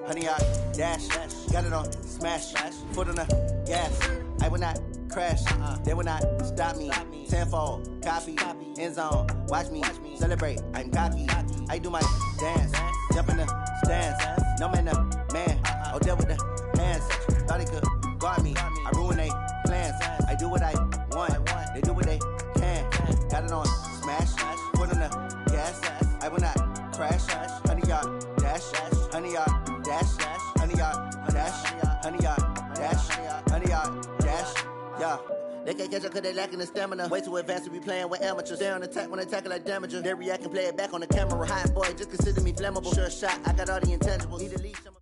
100 yard dash. Got it on smash. Foot on the gas. I will not crash. They will not stop me. Tenfold, copy, end zone. Watch me celebrate. I'm cocky. I do my dance. Jump in the stands. No man, man. Oh, there with the hands. Thought he could guard me. I ruin they plans. I do what I want. They do what they can. Got it on smash. Foot on the gas. I will not crash. 100 yard dash. 100 yard dash. 100 yard dash. 100 yard dash. 100 yard dash. Yeah. They can't catch up cause they lacking the stamina. Way too advanced to be playing with amateurs. Stay on attack when attack like damager. They react and play it back on the camera. Hot boy, just consider me flammable. Sure shot, I got all the intangibles. Need to leave some.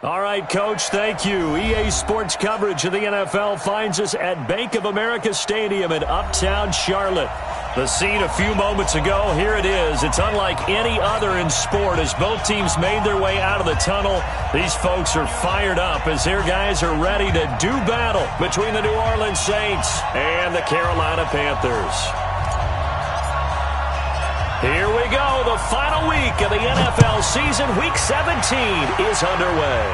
All right, Coach, thank you. EA Sports coverage of the NFL finds us at Bank of America Stadium in Uptown Charlotte. The scene a few moments ago, here it is. It's unlike any other in sport as both teams made their way out of the tunnel. These folks are fired up as their guys are ready to do battle between the New Orleans Saints and the Carolina Panthers. Here we go. The final week of the NFL season. Week 17 is underway.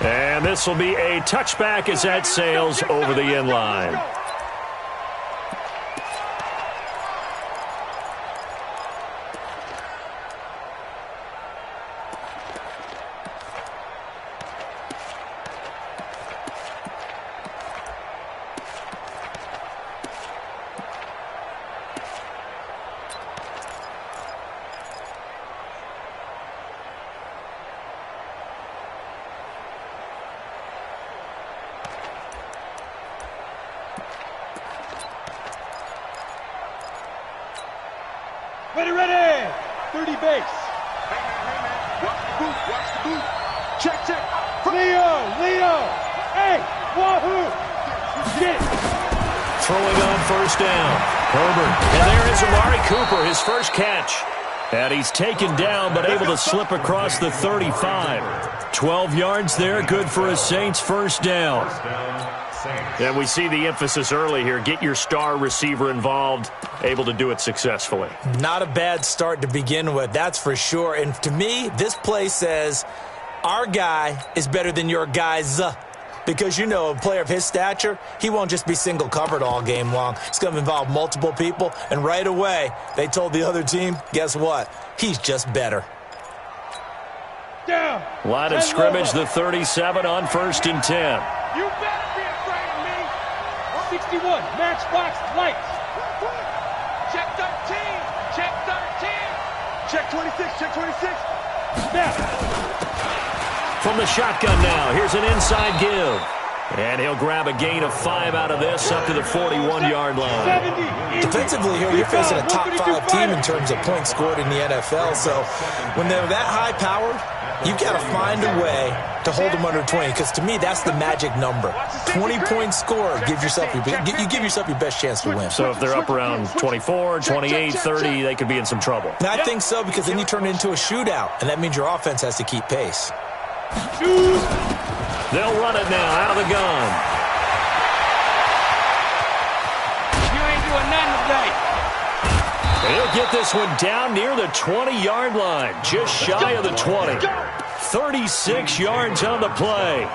And this will be a touchback as that sails over the end line. Ready! 30 base. Hey, man. Watch the boot. Check. Leo. Hey, wahoo. Get it. Throwing on first down. Herbert. And there is Amari Cooper, his first catch. And he's taken down, but able to slip across the 35. 12 yards there, good for a Saints first down. And we see the emphasis early here. Get your star receiver involved, able to do it successfully. Not a bad start to begin with, that's for sure. And to me, this play says our guy is better than your guys. Because, you know, a player of his stature, he won't just be single covered all game long. It's going to involve multiple people. And right away, they told the other team, guess what? He's just better. Down. Line of scrimmage, the 37 on first and 10. You better be afraid of me. 61, matchbox lights. Check 13. Check 13. Check 26. Check 26. Snap. From the shotgun now, here's an inside give. And he'll grab a gain of 5 out of this up to the 41-yard line. Defensively here, you're facing a top 5 team in terms of points scored in the NFL. So when they're that high-powered, you've got to find a way to hold them under 20. Because to me, that's the magic number. 20-point score, you give yourself your best chance to win. So if they're up around 24, 28, 30, they could be in some trouble. And I think so, because then you turn it into a shootout, and that means your offense has to keep pace. They'll run it now out of the gun. You ain't doing nothing today. He'll get this one down near the 20-yard line, just shy of the 20. 36 yards on the play.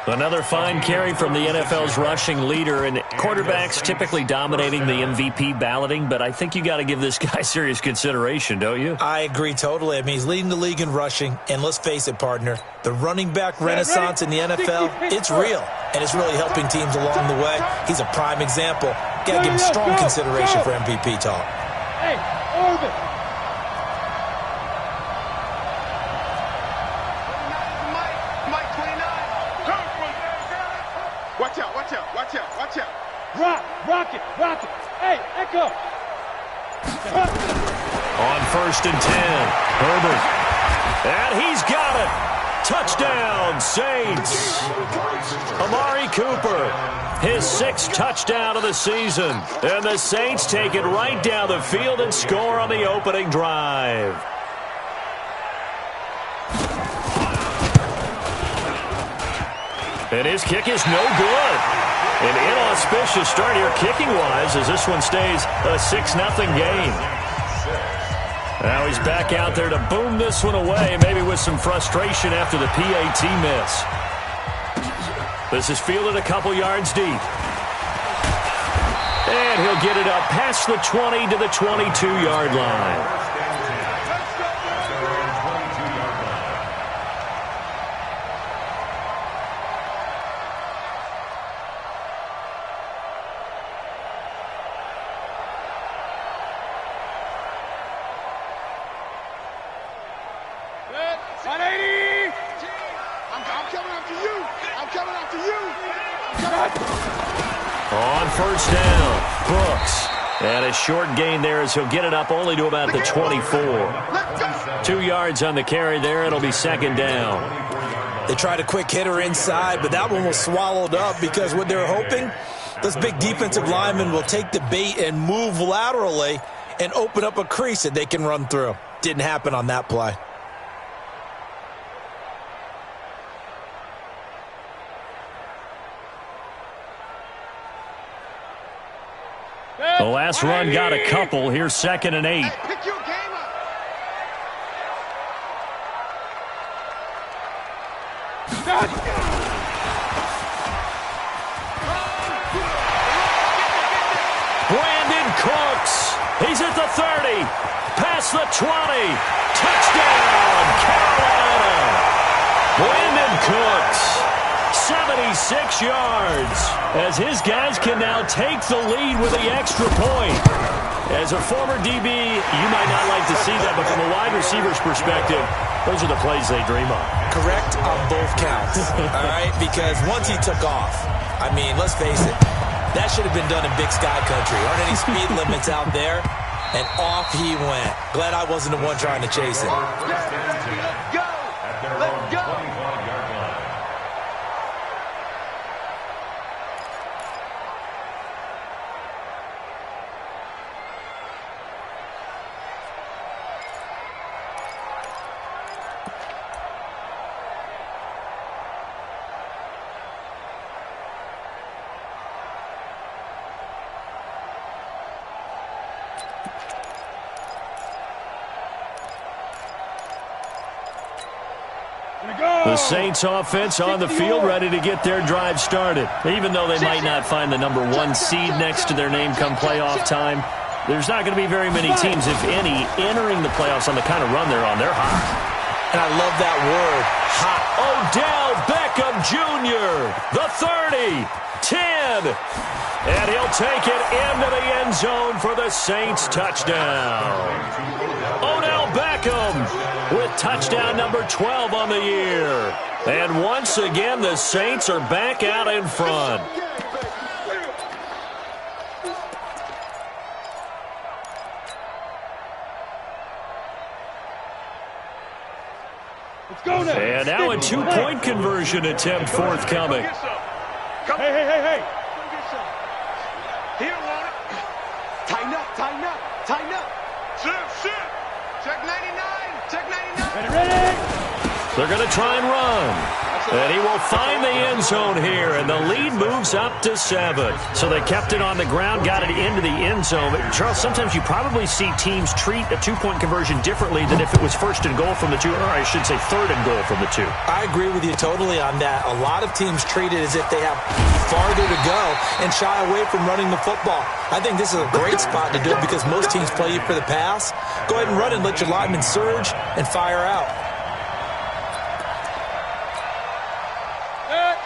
Another fine carry from the NFL's rushing leader, and quarterbacks typically dominating the MVP balloting, but I think you got to give this guy serious consideration, don't you? I agree totally. I mean, he's leading the league in rushing, and let's face it, partner, the running back renaissance in the NFL, it's real, and it's really helping teams along the way. He's a prime example. Got to give him strong consideration for MVP talk. Hey, Orbit. Watch out. Rock it. Hey, Echo. On first and 10, Herbert. And he's got it. Touchdown, Saints. Amari Cooper, his 6th touchdown of the season. And the Saints take it right down the field and score on the opening drive. And his kick is no good. An inauspicious start here kicking-wise as this one stays a 6-0 game. Now he's back out there to boom this one away, maybe with some frustration after the PAT miss. This is fielded a couple yards deep. And he'll get it up past the 20 to the 22-yard line. On first down, Brooks. And a short gain there as he'll get it up only to about the 24. 2 yards on the carry there. It'll be second down. They tried a quick hitter inside, but that one was swallowed up because what they're hoping, those big defensive linemen will take the bait and move laterally and open up a crease that they can run through. Didn't happen on that play. The last run got a couple. Here's 2nd and 8. Pick your game up. Brandon Cooks. He's at the 30. Past the 20. Touchdown, Carolina. Brandon Cooks. 76 yards as his guys can now take the lead with the extra point. As a former DB, you might not like to see that, but from a wide receiver's perspective, those are the plays they dream of. Correct on both counts, all right? Because once he took off, I mean, let's face it, that should have been done in Big Sky Country. Aren't any speed limits out there? And off he went. Glad I wasn't the one trying to chase him. Let's go. Let's go. The Saints offense on the field, ready to get their drive started. Even though they might not find the number 1 seed next to their name come playoff time, there's not going to be very many teams, if any, entering the playoffs on the kind of run they're on. They're hot. And I love that word, hot. Odell Beckham Jr., the 30, 10, and he'll take it into the end zone for the Saints touchdown. Odell Beckham with touchdown number 12 on the year. And once again, the Saints are back out in front. Let's go now. And now a 2-point conversion attempt forthcoming. Hey. Here, Warner. Tighten up. Sit. Check 99. Ready. They're going to try and run. And he will find the end zone here, and the lead moves up to 7. So they kept it on the ground, got it into the end zone. But Charles, sometimes you probably see teams treat a 2-point conversion differently than if it was 1st and goal from the 2, or I should say 3rd and goal from the 2. I agree with you totally on that. A lot of teams treat it as if they have farther to go and shy away from running the football. I think this is a great spot to do it because most teams play you for the pass. Go ahead and run and let your linemen surge and fire out.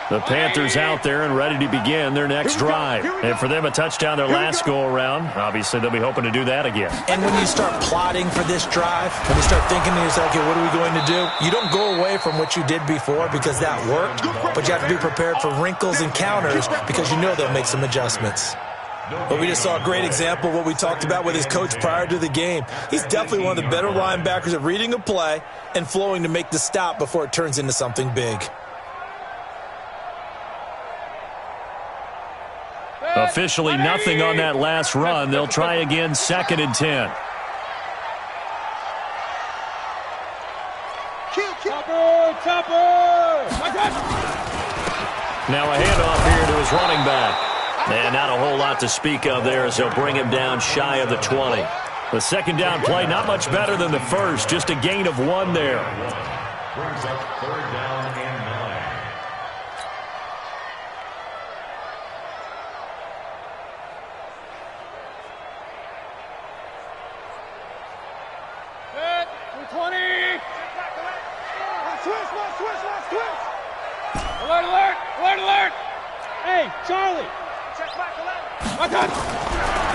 The Panthers out there and ready to begin their next drive. And for them, a touchdown their last go-around. Obviously, they'll be hoping to do that again. And when you start plotting for this drive, when you start thinking to yourself, okay, what are we going to do? You don't go away from what you did before because that worked, but you have to be prepared for wrinkles and counters because you know they'll make some adjustments. But we just saw a great example of what we talked about with his coach prior to the game. He's definitely one of the better linebackers at reading a play and flowing to make the stop before it turns into something big. Officially nothing on that last run. They'll try again, 2nd and 10. Now a handoff here to his running back. And not a whole lot to speak of there as they'll bring him down shy of the 20. The second down play, not much better than the first, just a gain of 1 there. Brings up 3rd down and 9. Good. 20. Switch. Alert, alert, alert, alert. Hey, Charlie. Check back 11. My touch.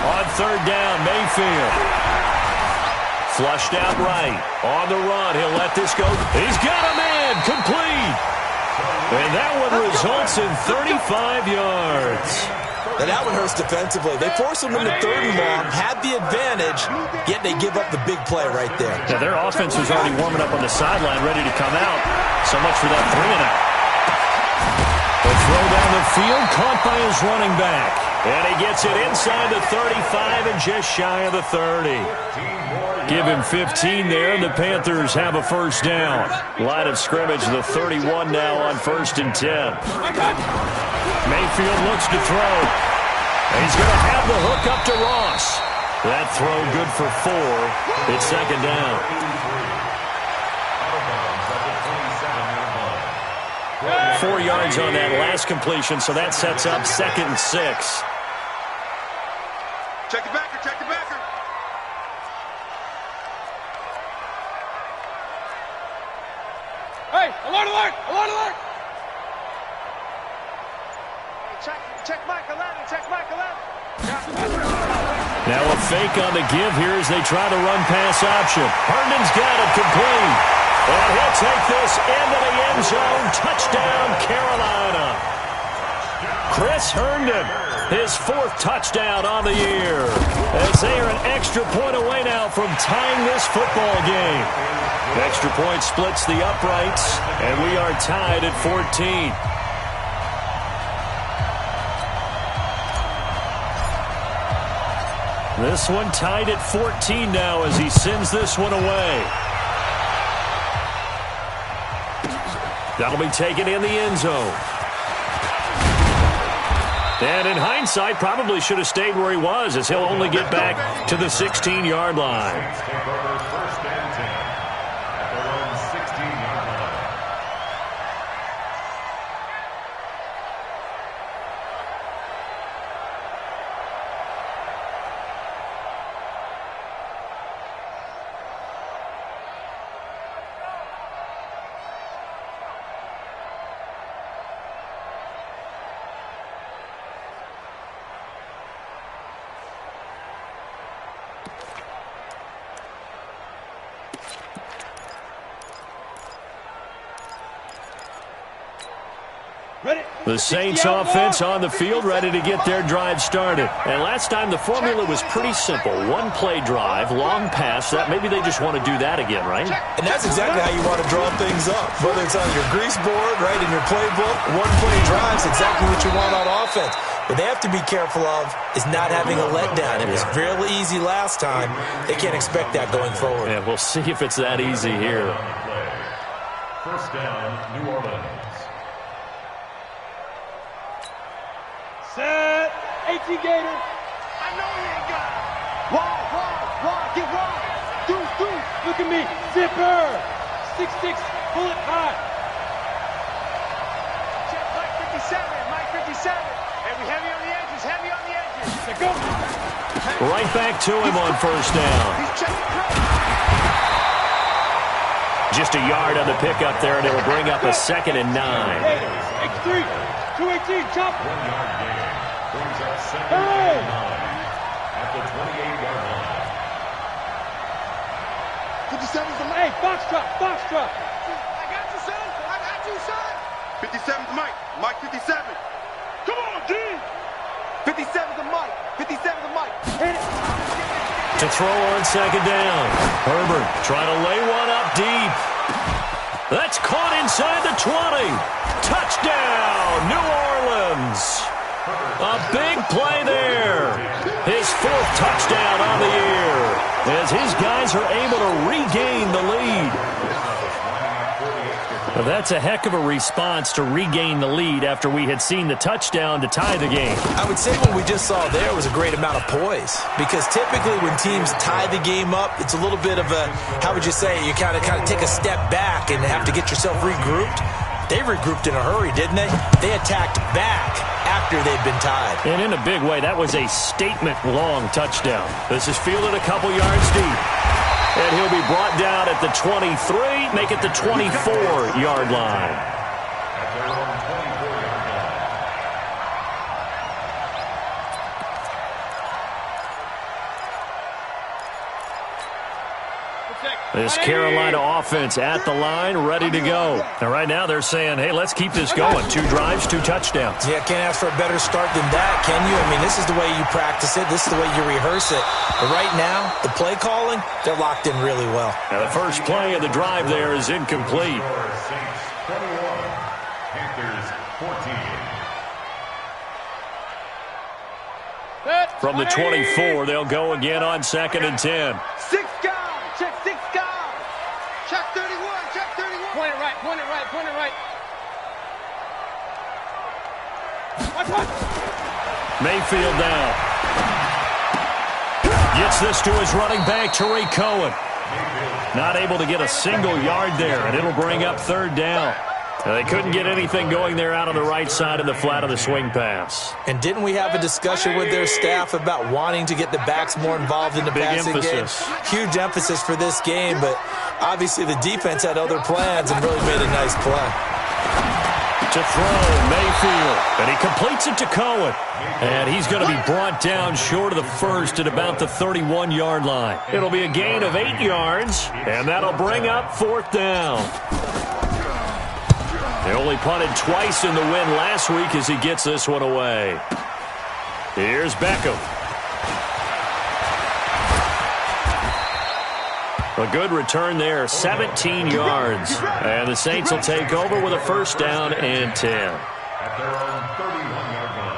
On 3rd down, Mayfield. Flushed out right. On the run, he'll let this go. He's got a man, complete. And that one results in 35 yards. Now that one hurts defensively. They force him into 3rd and long, had the advantage, yet they give up the big play right there. Yeah, their offense was already warming up on the sideline, ready to come out. So much for that 3-and-out. The throw down the field, caught by his running back. And he gets it inside the 35 and just shy of the 30. Give him 15 there, and the Panthers have a first down. Line of scrimmage, the 31 now on 1st and 10. Mayfield looks to throw. He's going to have the hook up to Ross. That throw good for 4. It's 2nd down. 4 yards on that last completion, so that sets up 2nd and 6. Check the backer, check the backer. Hey, alert, alert, alert, alert. Check Mike 11, check Mike 11. Now a fake on the give here as they try to run pass option. Herndon's got it complete. And he'll take this into the end zone. Touchdown, Carolina. Chris Herndon, his 4th touchdown on the year. As they are an extra point away now from tying this football game. Extra point splits the uprights, and we are tied at 14. This one tied at 14 now as he sends this one away. That'll be taken in the end zone. And in hindsight, probably should have stayed where he was, as he'll only get back to the 16-yard line. The Saints offense on the field, ready to get their drive started. And last time the formula was pretty simple. 1-play drive, long pass. That maybe they just want to do that again, right? And that's exactly how you want to draw things up. Whether it's on your grease board, right, in your playbook, 1-play drives, exactly what you want on offense. What they have to be careful of is not having a letdown. It was fairly easy last time. They can't expect that going forward. Yeah, we'll see if it's that easy here. First down, New Orleans. Set. 18 Gator. I know he ain't got it. Wide, get wide. Deuce. Look at me. Zipper. 6'6", bullet high. Check Mike 57. And we heavy on the edges. Let's go. Right back to him on first down. Just a yard on the pickup there, and it'll bring up a 2nd and 9. X3. 218, chop. 1 yard gain. Brings up 2nd and 9 at the 28-yard line. 57's the Mike. Hey, box drop. I got you, son. 57's Mike. Mike 57. Come on, G. 57's the Mike. Hit it. To throw on 2nd down. Herbert trying to lay one up deep. That's caught inside the 20. Touchdown, New Orleans. A big play there. His 4th touchdown on the year as his guys are able to regain the lead. Well, that's a heck of a response to regain the lead after we had seen the touchdown to tie the game. I would say what we just saw there was a great amount of poise, because typically when teams tie the game up, it's a little bit of a, how would you say, you kind of take a step back and have to get yourself regrouped. They regrouped in a hurry, didn't they? They attacked back after they'd been tied. And in a big way, that was a statement-long touchdown. This is fielded a couple yards deep. And he'll be brought down at the 23, make it the 24-yard line. At their own 24-yard line. This Carolina offense at the line, ready to go. And right now they're saying, hey, let's keep this going. 2 drives, 2 touchdowns. Yeah, can't ask for a better start than that, can you? I mean, this is the way you practice it. This is the way you rehearse it. But right now, the play calling, they're locked in really well. Now the first play of the drive there is incomplete. Saints 21, Panthers 14. From the 24, they'll go again on 2nd and 10. 6 guys. Check 6 guys. Check 31. Check 31. Point it right. Point it right. Point it right. Watch. Mayfield down. Gets this to his running back, Tariq Cohen. Not able to get a single yard there, and it'll bring up 3rd down. They couldn't get anything going there out on the right side of the flat of the swing pass. And didn't we have a discussion with their staff about wanting to get the backs more involved in the passing game? Huge emphasis for this game, but obviously the defense had other plans and really made a nice play. To throw, Mayfield, and he completes it to Cohen. And he's going to be brought down short of the first at about the 31-yard line. It'll be a gain of 8 yards, and that'll bring up 4th down. They only punted twice in the win last week as he gets this one away. Here's Beckham. A good return there, 17 yards. And the Saints will take over with a 1st down and 10. At their own 31-yard line.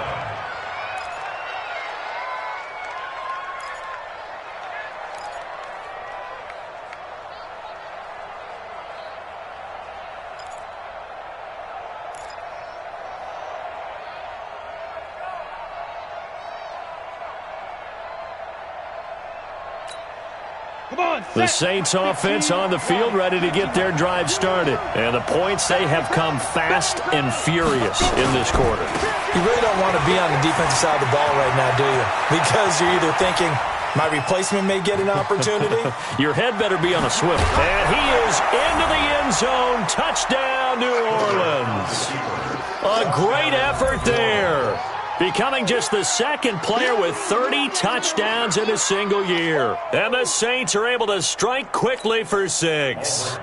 The Saints offense on the field, ready to get their drive started. And the points, they have come fast and furious in this quarter. You really don't want to be on the defensive side of the ball right now, do you? Because you're either thinking, my replacement may get an opportunity. Your head better be on a swivel. And he is into the end zone. Touchdown, New Orleans. A great effort there. Becoming just the 2nd player with 30 touchdowns in a single year. And the Saints are able to strike quickly for 6.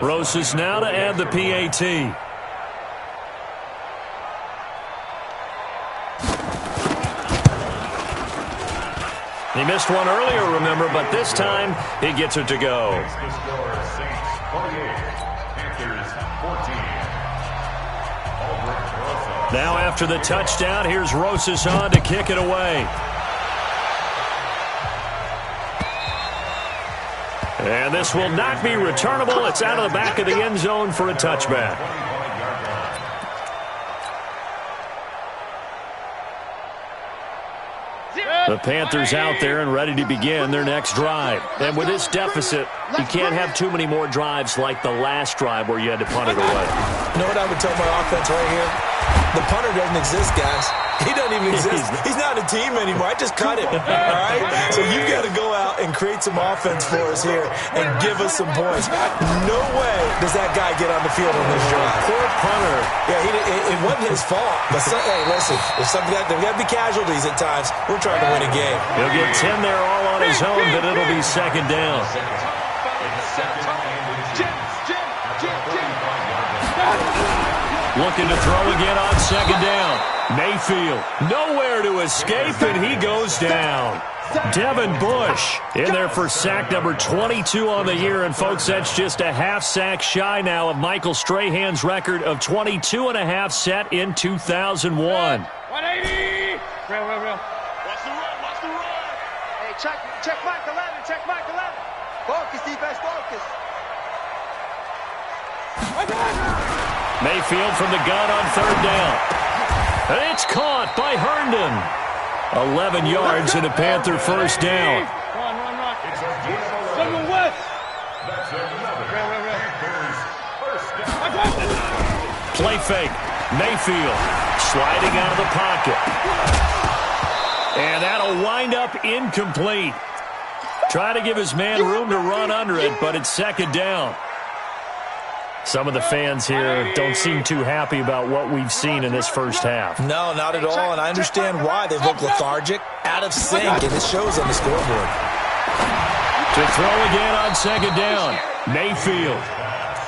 Rosas now to add the PAT. He missed one earlier, remember, but this time he gets it to go. The score, Saints 48, Panthers 14. Now after the touchdown, here's Rosas on to kick it away. And this will not be returnable. It's out of the back of the end zone for a touchback. The Panthers out there and ready to begin their next drive. And with this deficit, you can't have too many more drives like the last drive where you had to punt it away. You know what I would tell my offense right here? The punter doesn't exist, guys. He doesn't even exist. He's not a team anymore. I just cut him, all right? So you've got to go out and create some offense for us here and give us some points. No way does that guy get on the field on this drive. Poor punter. Yeah, it wasn't his fault. But, hey, listen, there's got to be casualties at times. We're trying to win a game. He'll get 10 there all on his own, but it'll be 2nd down. Looking to throw again on 2nd down. Mayfield, nowhere to escape, and he goes down. Devin Bush in there for sack number 22 on the year. And, folks, that's just a half sack shy now of Michael Strahan's record of 22 and a half set in 2001. 180! Real. Watch the run. Hey, check Mike 11. Focus, defense, focus. Mayfield from the gun on third down. And it's caught by Herndon. 11 yards and a Panther first down. Run. Someone west. Play fake. Mayfield sliding out of the pocket. And that'll wind up incomplete. Try to give his man room to run under it, but it's second down. Some of the fans here don't seem too happy about what we've seen in this first half. No, not at all, and I understand why. They look lethargic, out of sync, and it shows on the scoreboard. To throw again on second down, Mayfield.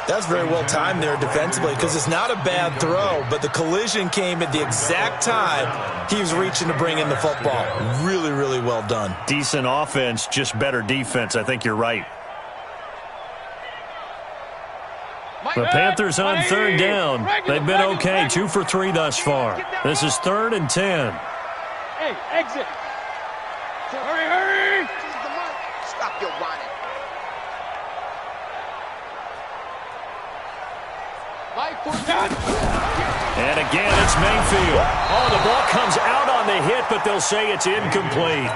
That's very well timed there defensively because it's not a bad throw, but the collision came at the exact time he was reaching to bring in the football. Really, really well done. Decent offense, just better defense. I think you're right. The Panthers on third down. They've been okay, 2 for 3 thus far. This is 3rd and 10. Hey, exit. Hurry. Stop your whining. And again, it's Mayfield. Oh, the ball comes out on the hit, but they'll say it's incomplete.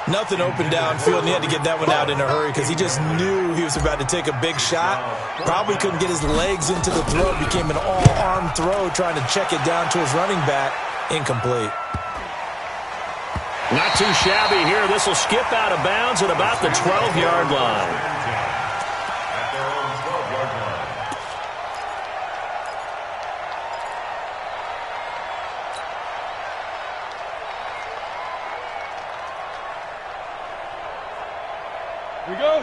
Nothing open downfield, and he had to get that one out in a hurry because he just knew he was about to take a big shot. Probably couldn't get his legs into the throw. Became an all-arm throw trying to check it down to his running back. Incomplete. Not too shabby here. This will skip out of bounds at about the 12-yard line.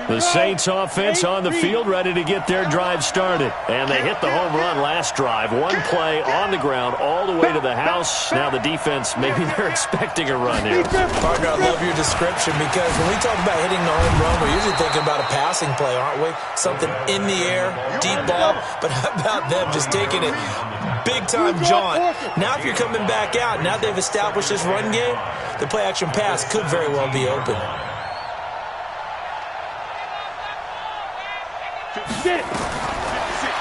The Saints offense on the field, ready to get their drive started. And they hit the home run last drive. One play on the ground all the way to the house. Now the defense, maybe they're expecting a run here. Partner, I love your description because when we talk about hitting the home run, we're usually thinking about a passing play, aren't we? Something in the air, deep ball. But how about them just taking it big-time jaunt? Now if you're coming back out, now they've established this run game, the play-action pass could very well be open.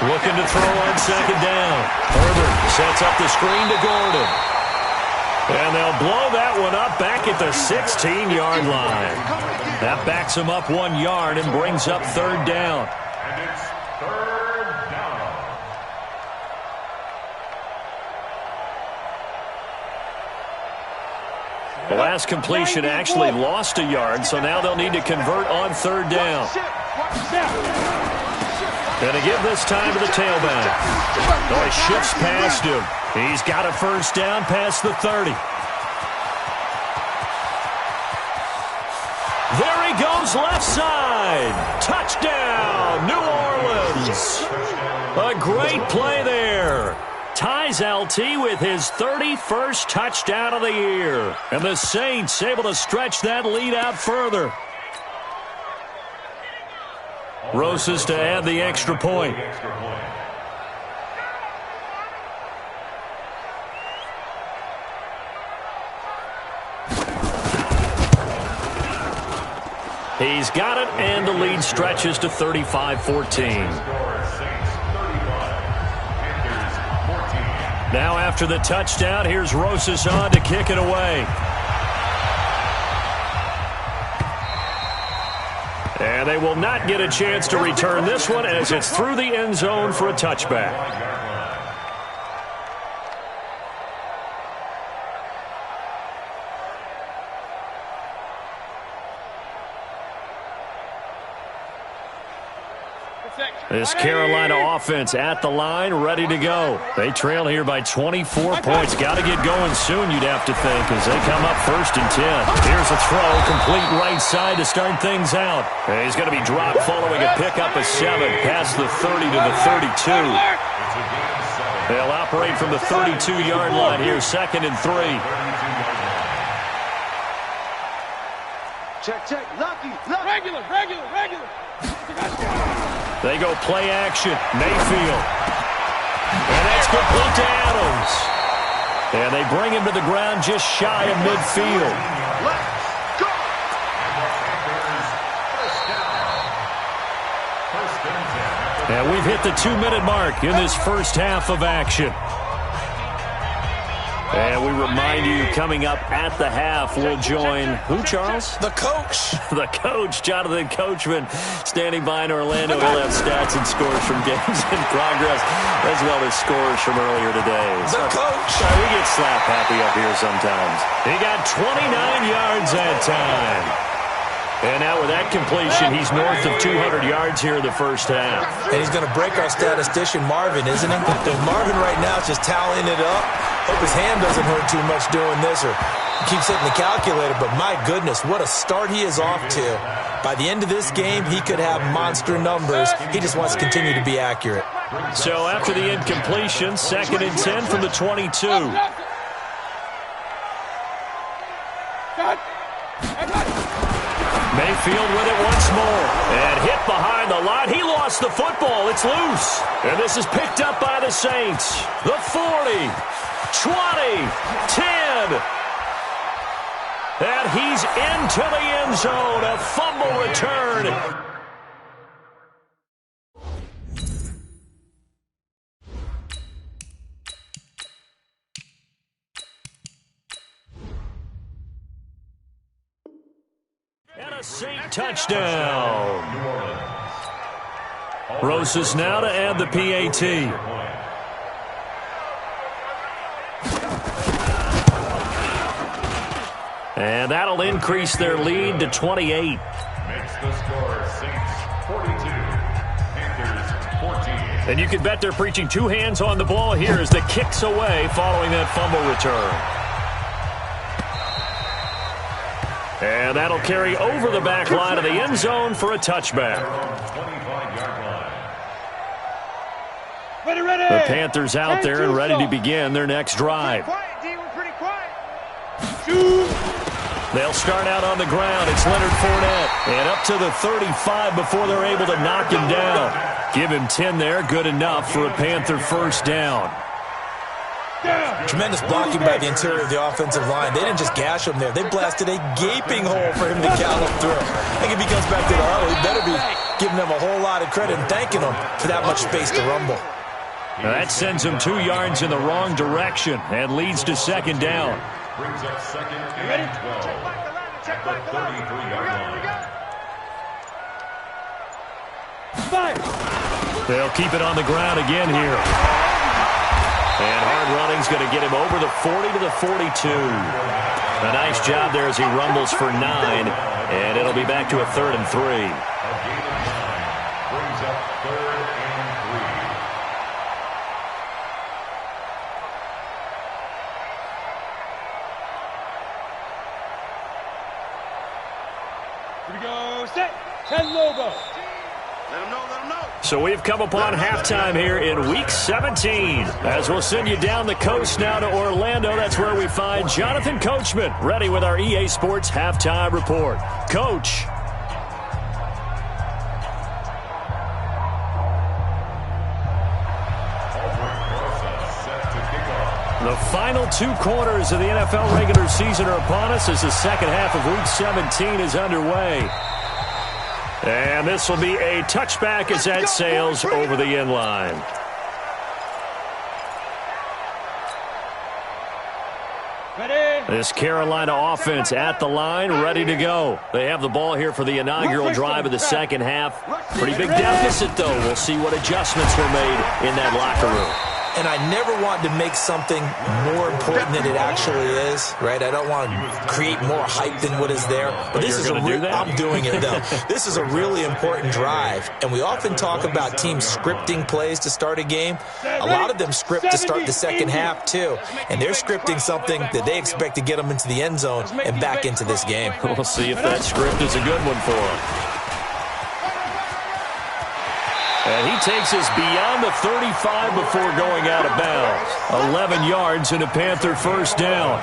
Looking to throw on second down. Herbert sets up the screen to Gordon. And they'll blow that one up back at the 16-yard line. That backs him up 1 yard and brings up third down. And it's third down. The last completion actually lost a yard, so now they'll need to convert on third down. And to give this time to the tailback. Oh, he shifts past him. He's got a first down past the 30. There he goes left side. Touchdown, New Orleans. A great play there. Ties LT with his 31st touchdown of the year. And the Saints able to stretch that lead out further. Rosas to add the extra point. He's got it, and the lead stretches to 35-14. Now after the touchdown, here's Rosas on to kick it away. And they will not get a chance to return this one as it's through the end zone for a touchback. This Carolina offense at the line, ready to go. They trail here by 24 points. Got to get going soon, you'd have to think, as they come up 1st and 10. Here's a throw, complete right side to start things out. And he's going to be dropped following a pickup of 7 past the 30 to the 32. They'll operate from the 32-yard line here, 2nd and 3. Check. Lucky. Regular. They go play action. Mayfield. And that's complete to Adams. And they bring him to the ground just shy of midfield. Let's go. And we've hit the 2-minute mark in this first half of action. And we remind you, coming up at the half, we'll join who, Charles? The coach. The coach, Jonathan Coachman, standing by in Orlando. He'll have stats and scores from games in progress, as well as scores from earlier today. The coach. We get slap happy up here sometimes. He got 29 yards that time. And now with that completion, he's north of 200 yards here in the first half. And he's going to break our statistician Marvin, isn't he? Marvin right now is just tallying it up. Hope his hand doesn't hurt too much doing this, or he keeps hitting the calculator. But my goodness, what a start he is off to. By the end of this game, he could have monster numbers. He just wants to continue to be accurate. So after the incompletion, 2nd and 10 from the 22. Mayfield with it once more. And hit behind the line. He lost the football. It's loose. And this is picked up by the Saints. The 40, 20, 10. And he's into the end zone. A fumble return. Saint touchdown. Rosas now to add the PAT. And that'll increase their lead to 28. Makes the score Saints 42, Panthers 14. And you can bet they're preaching two hands on the ball here as the kick's away following that fumble return. And that'll carry over the back line of the end zone for a touchback. 25-yard line. Ready. The Panthers out there and ready to begin their next drive. Quiet, D. We're pretty quiet. They'll start out on the ground. It's Leonard Fournette. And up to the 35 before they're able to knock him down. Give him 10 there. Good enough for a Panther first down. Tremendous blocking by the interior of the offensive line. They didn't just gash him there. They blasted a gaping hole for him to gallop through. I think if he comes back to the huddle, he better be giving them a whole lot of credit and thanking them for that much space to rumble. Now that sends him 2 yards in the wrong direction and leads to 2nd down. Brings up 2nd and 12 at the 33-yard line. They'll keep it on the ground again here. And hard running's going to get him over the 40 to the 42. A nice job there as he rumbles for 9. And it'll be back to a 3rd and 3. A gain of 9 brings up 3rd and 3. Here we go. Set. 10 logo. Let him know. So we've come upon halftime here in Week 17. As we'll send you down the coast now to Orlando. That's where we find Jonathan Coachman, ready with our EA Sports Halftime Report. Coach. The final 2 quarters of the NFL regular season are upon us as the second half of Week 17 is underway. And this will be a touchback as that sails over the end line. This Carolina offense at the line, ready to go. They have the ball here for the inaugural drive of the second half. Pretty big deficit, though. We'll see what adjustments were made in that locker room. And I never want to make something more important than it actually is, right? I don't want to create more hype than what is there. But this is I'm doing it, though. This is a really important drive. And we often talk about teams scripting plays to start a game. A lot of them script to start the second half, too. And they're scripting something that they expect to get them into the end zone and back into this game. We'll see if that script is a good one for them. And he takes us beyond the 35 before going out of bounds. 11 yards and a Panther first down.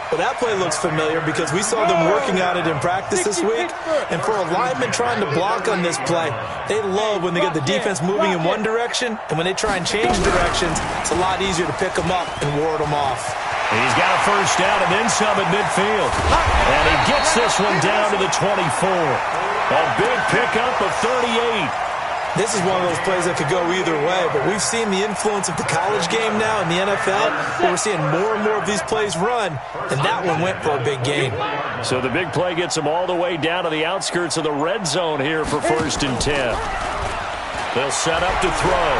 Well, that play looks familiar because we saw them working on it in practice this week. And for a lineman trying to block on this play, they love when they get the defense moving in one direction. And when they try and change directions, it's a lot easier to pick them up and ward them off. He's got a first down and then some at midfield. And he gets this one down to the 24. A big pickup of 38. This is one of those plays that could go either way, but we've seen the influence of the college game now in the NFL, where we're seeing more and more of these plays run, and that one went for a big gain. So the big play gets them all the way down to the outskirts of the red zone here for 1st and 10. They'll set up to throw.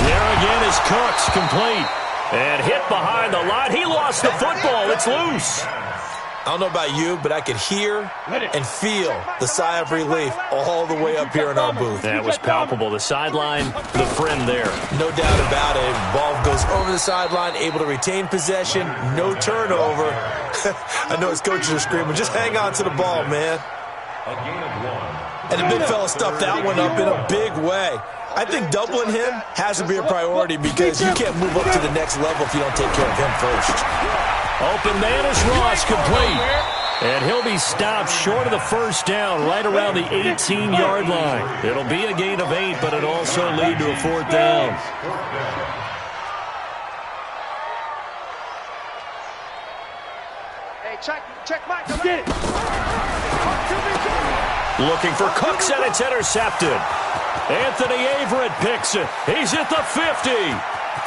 There again is Cooks, complete. And hit behind the line. He lost the football. It's loose. I don't know about you, but I could hear and feel the sigh of relief all the way up here in our booth. That was palpable. The sideline, the friend there. No doubt about it. Ball goes over the sideline, able to retain possession, no turnover. I know his coaches are screaming, just hang on to the ball, man. And the big fella stuffed that one up in a big way. I think doubling him has to be a priority because you can't move up to the next level if you don't take care of him first. Open man is Ross, complete. And he'll be stopped short of the first down right around the 18-yard line. It'll be a gain of 8, but it'll also lead to a 4th down. Hey, check Mike. Get it. Looking for Cooks, and it's intercepted. Anthony Averett picks it. He's at the 50,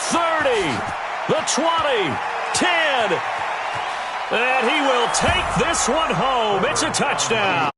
30, the 20, 10. And he will take this one home. It's a touchdown.